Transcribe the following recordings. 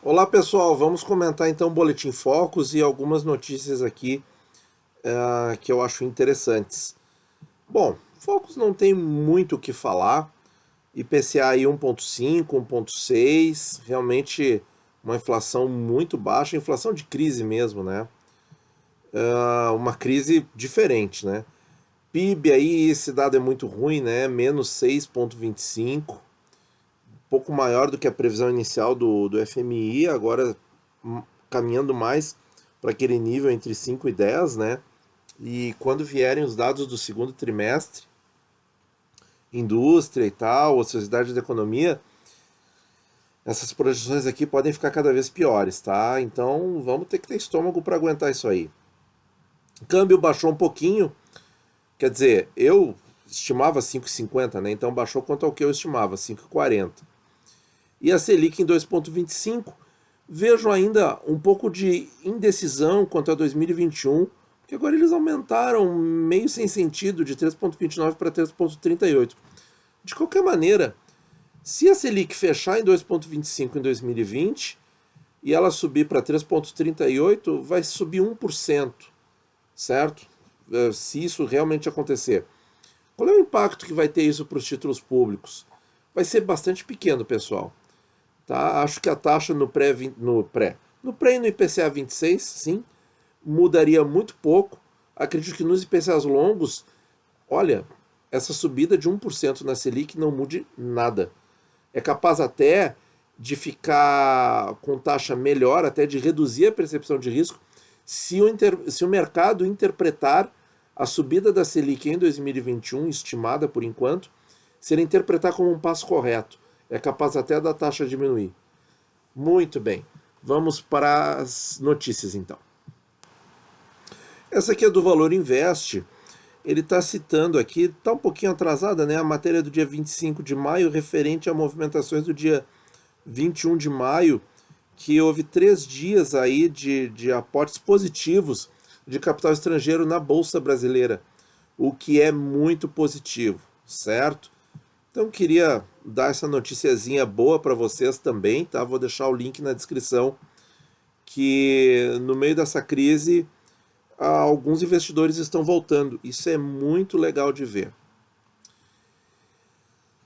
Olá pessoal, vamos comentar então o Boletim Focus e algumas notícias aqui que eu acho interessantes. Bom, Focus não tem muito o que falar, IPCA aí 1,5, 1,6, realmente uma inflação muito baixa, inflação de crise mesmo, né? Uma crise diferente, né? PIB aí, esse dado é muito ruim, né? Menos 6,25, pouco maior do que a previsão inicial do FMI, agora caminhando mais para aquele nível entre 5 e 10, né? E quando vierem os dados do segundo trimestre, indústria e tal, ociosidade da economia, essas projeções aqui podem ficar cada vez piores, tá? Então vamos ter que ter estômago para aguentar isso aí. O câmbio baixou um pouquinho, quer dizer, eu estimava 5,50, né? Então baixou quanto ao que eu estimava, 5,40. E a Selic em 2,25. Vejo ainda um pouco de indecisão quanto a 2021, porque agora eles aumentaram meio sem sentido de 3,29 para 3,38. De qualquer maneira, se a Selic fechar em 2,25 em 2020 e ela subir para 3,38, vai subir 1%, certo? Se isso realmente acontecer. Qual é o impacto que vai ter isso para os títulos públicos? Vai ser bastante pequeno, pessoal. Tá? Acho que a taxa no pré e no IPCA 26, sim, mudaria muito pouco. Acredito que nos IPCAs longos, olha, essa subida de 1% na Selic não mude nada. É capaz até de ficar com taxa melhor, até de reduzir a percepção de risco, se o mercado interpretar a subida da Selic em 2021, estimada por enquanto, se ele interpretar como um passo correto. É capaz até da taxa diminuir. Muito bem. Vamos para as notícias então. Essa aqui é do Valor Invest. Ele está citando aqui, está um pouquinho atrasada, né? A matéria do dia 25 de maio, referente a movimentações do dia 21 de maio, que houve 3 dias aí de aportes positivos de capital estrangeiro na Bolsa Brasileira, o que é muito positivo, certo? Então queria dar essa noticiazinha boa para vocês também, tá? Vou deixar o link na descrição que no meio dessa crise alguns investidores estão voltando. Isso é muito legal de ver.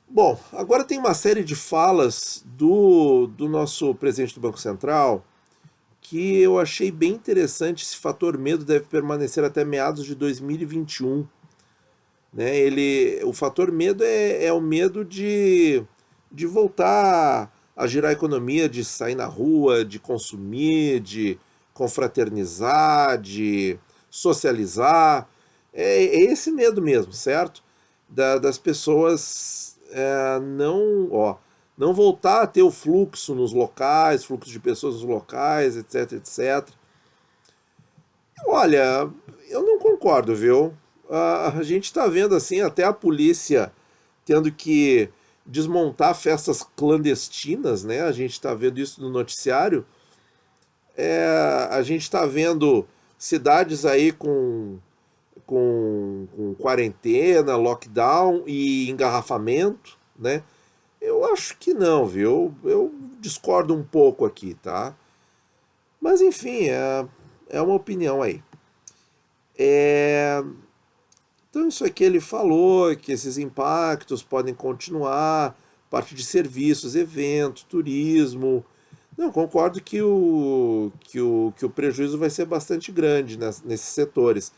Bom, agora tem uma série de falas do nosso presidente do Banco Central que eu achei bem interessante. Esse fator medo deve permanecer até meados de 2021. Né? O fator medo é o medo de voltar a girar a economia, de sair na rua, de consumir, de confraternizar, de socializar. É esse medo mesmo, certo? Das pessoas não voltar a ter o fluxo nos locais, fluxo de pessoas nos locais, etc, etc. Olha, eu não concordo, viu? A gente está vendo assim até a polícia tendo que desmontar festas clandestinas, né? A gente está vendo isso no noticiário. A gente está vendo cidades aí com quarentena, lockdown e engarrafamento, né? Eu acho que não, viu? Eu discordo um pouco aqui, tá? Mas enfim, é uma opinião aí. É, Então, isso aqui ele falou que esses impactos podem continuar, parte de serviços, eventos, turismo. Não, concordo que o prejuízo vai ser bastante grande nesses setores.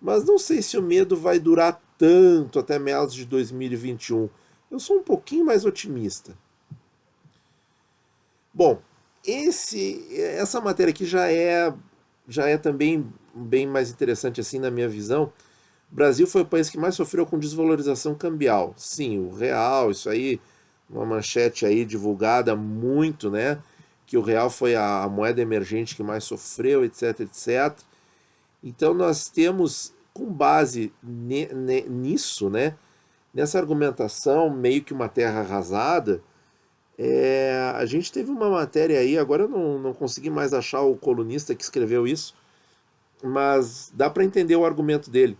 Mas não sei se o medo vai durar tanto até meados de 2021. Eu sou um pouquinho mais otimista. Bom, essa matéria aqui já é também bem mais interessante assim na minha visão. O Brasil foi o país que mais sofreu com desvalorização cambial. Sim, o real, isso aí, uma manchete aí divulgada muito, né? Que o real foi a moeda emergente que mais sofreu, etc, etc. Então nós temos, com base nisso, né? Nessa argumentação, meio que uma terra arrasada, a gente teve uma matéria aí, agora eu não consegui mais achar o colunista que escreveu isso, mas dá para entender o argumento dele.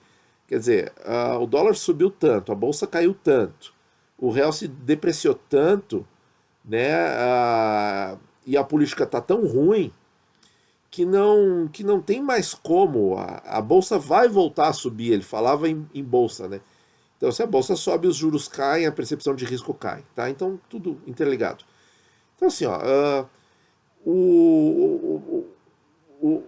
Quer dizer, o dólar subiu tanto, a bolsa caiu tanto, o real se depreciou tanto, né? e a política está tão ruim que não tem mais como. A bolsa vai voltar a subir. Ele falava em bolsa, né? Então, se a bolsa sobe, os juros caem, a percepção de risco cai, tá? Então, tudo interligado. Então, assim, ó, o, o,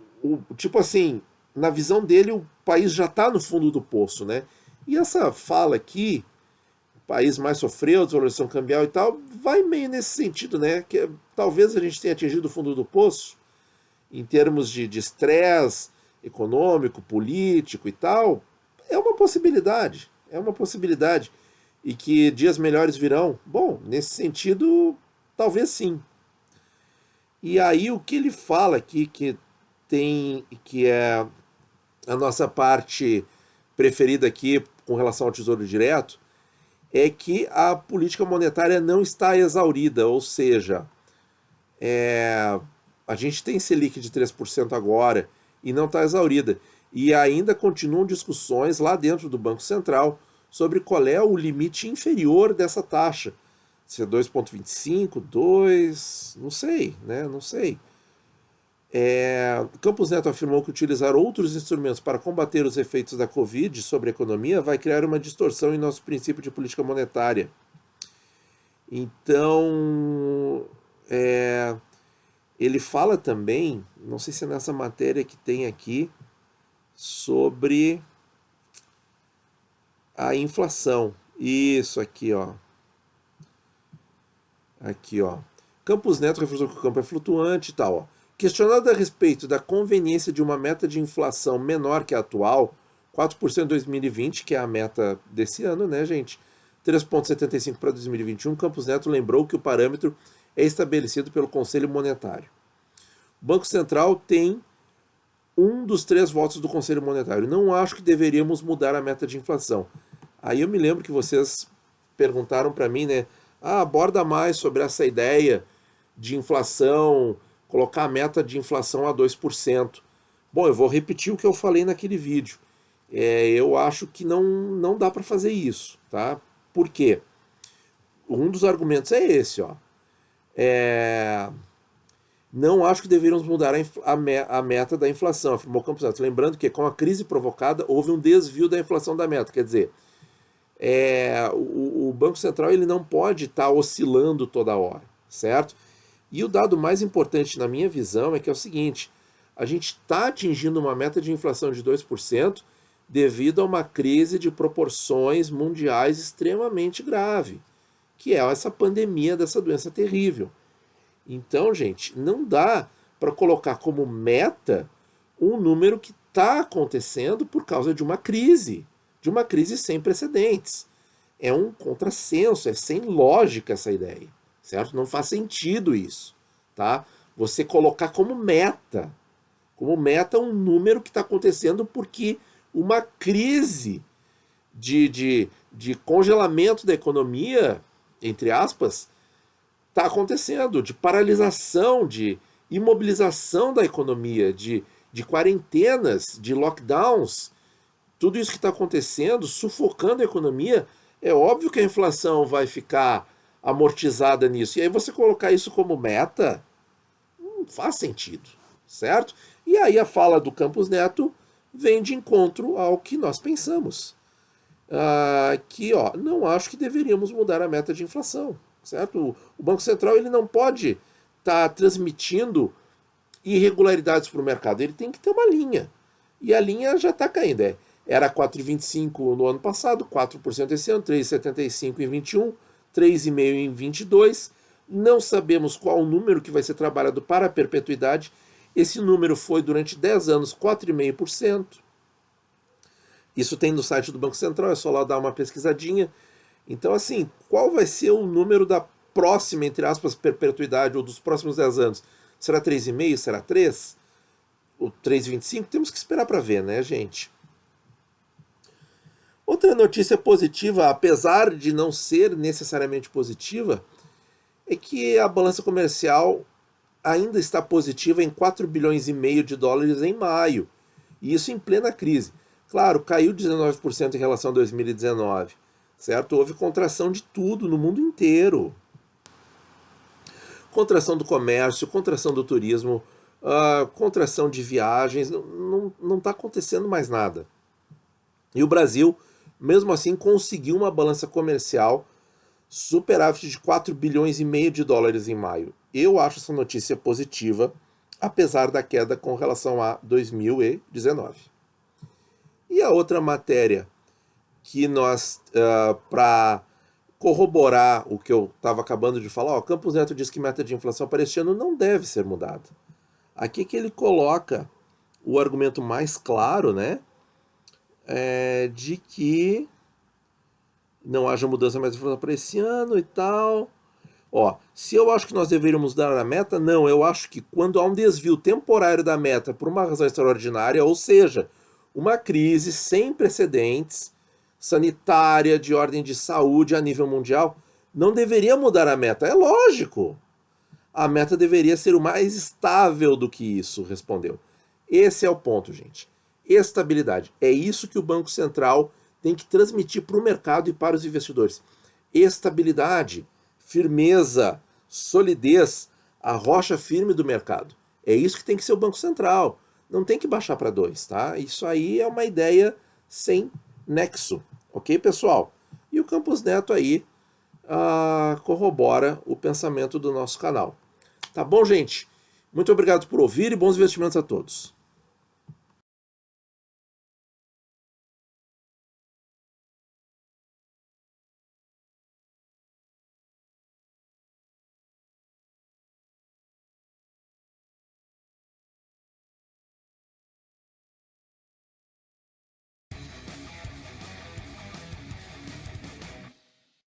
tipo assim, na visão dele, o país já está no fundo do poço, né? E essa fala aqui, o país mais sofreu, desvalorização cambial e tal, vai meio nesse sentido, né? Que talvez a gente tenha atingido o fundo do poço em termos de estresse econômico, político e tal. É uma possibilidade, é uma possibilidade. E que dias melhores virão? Bom, nesse sentido, talvez sim. E aí o que ele fala aqui que é a nossa parte preferida aqui com relação ao Tesouro Direto é que a política monetária não está exaurida, ou seja, a gente tem Selic de 3% agora e não está exaurida. E ainda continuam discussões lá dentro do Banco Central sobre qual é o limite inferior dessa taxa. Se é 2,25, 2, não sei, né? Não sei. Campos Neto afirmou que utilizar outros instrumentos para combater os efeitos da Covid sobre a economia vai criar uma distorção em nosso princípio de política monetária. Então, ele fala também, não sei se é nessa matéria que tem aqui, sobre a inflação. Isso aqui, ó. Aqui, ó. Campos Neto reforçou que o campo é flutuante e tal, ó. Questionado a respeito da conveniência de uma meta de inflação menor que a atual, 4% em 2020, que é a meta desse ano, né, gente? 3,75% para 2021, Campos Neto lembrou que o parâmetro é estabelecido pelo Conselho Monetário. O Banco Central tem um dos 3 votos do Conselho Monetário. Não acho que deveríamos mudar a meta de inflação. Aí eu me lembro que vocês perguntaram para mim, né? Aborda mais sobre essa ideia de inflação, colocar a meta de inflação a 2%. Bom, eu vou repetir o que eu falei naquele vídeo. Eu acho que não dá para fazer isso, tá? Por quê? Um dos argumentos é esse, ó. Não acho que deveríamos mudar a meta da inflação, afirmou Campos Neto. Lembrando que com a crise provocada houve um desvio da inflação da meta. Quer dizer, o Banco Central ele não pode estar oscilando toda hora, certo? E o dado mais importante na minha visão é que é o seguinte, a gente está atingindo uma meta de inflação de 2% devido a uma crise de proporções mundiais extremamente grave, que é essa pandemia dessa doença terrível. Então, gente, não dá para colocar como meta um número que está acontecendo por causa de uma crise sem precedentes. É um contrassenso, é sem lógica essa ideia, certo? Não faz sentido isso, tá? Você colocar como meta um número que está acontecendo porque uma crise de congelamento da economia, entre aspas, está acontecendo, de paralisação, de imobilização da economia, de quarentenas, de lockdowns, tudo isso que está acontecendo, sufocando a economia, é óbvio que a inflação vai ficar amortizada nisso. E aí você colocar isso como meta, não faz sentido, certo? E aí a fala do Campos Neto vem de encontro ao que nós pensamos. Que, ó, não acho que deveríamos mudar a meta de inflação, certo? O Banco Central ele não pode estar transmitindo irregularidades para o mercado, ele tem que ter uma linha. E a linha já está caindo. Era 4,25% no ano passado, 4% esse ano, 3,75% em 21, 3,5% em 22. Não sabemos qual o número que vai ser trabalhado para a perpetuidade. Esse número foi, durante 10 anos, 4,5%. Isso tem no site do Banco Central, é só lá dar uma pesquisadinha. Então, assim, qual vai ser o número da próxima, entre aspas, perpetuidade, ou dos próximos 10 anos? Será 3,5%? Será 3%? O 3,25%? Temos que esperar para ver, né, gente? Outra notícia positiva, apesar de não ser necessariamente positiva, é que a balança comercial ainda está positiva em 4 bilhões e meio de dólares em maio. E isso em plena crise. Claro, caiu 19% em relação a 2019, certo? Houve contração de tudo no mundo inteiro. contração do comércio, contração do turismo, contração de viagens, não está acontecendo mais nada. E o Brasil, mesmo assim, conseguiu uma balança comercial superávit de 4 bilhões e meio de dólares em maio. Eu acho essa notícia positiva, apesar da queda com relação a 2019. E a outra matéria que nós, para corroborar o que eu estava acabando de falar, Campos Neto diz que meta de inflação para este ano não deve ser mudada. Aqui que ele coloca o argumento mais claro, né, de que não haja mudança mais de inflação para esse ano e tal. Se eu acho que nós deveríamos dar a meta, não, eu acho que quando há um desvio temporário da meta por uma razão extraordinária, ou seja, uma crise sem precedentes, sanitária, de ordem de saúde a nível mundial, não deveria mudar a meta. É lógico. A meta deveria ser o mais estável do que isso, respondeu. Esse é o ponto, gente. Estabilidade. É isso que o Banco Central tem que transmitir para o mercado e para os investidores. Estabilidade, firmeza, solidez, a rocha firme do mercado. É isso que tem que ser o Banco Central. Não tem que baixar para 2, tá? Isso aí é uma ideia sem nexo. Ok, pessoal? E o Campos Neto aí corrobora o pensamento do nosso canal. Tá bom, gente? Muito obrigado por ouvir e bons investimentos a todos.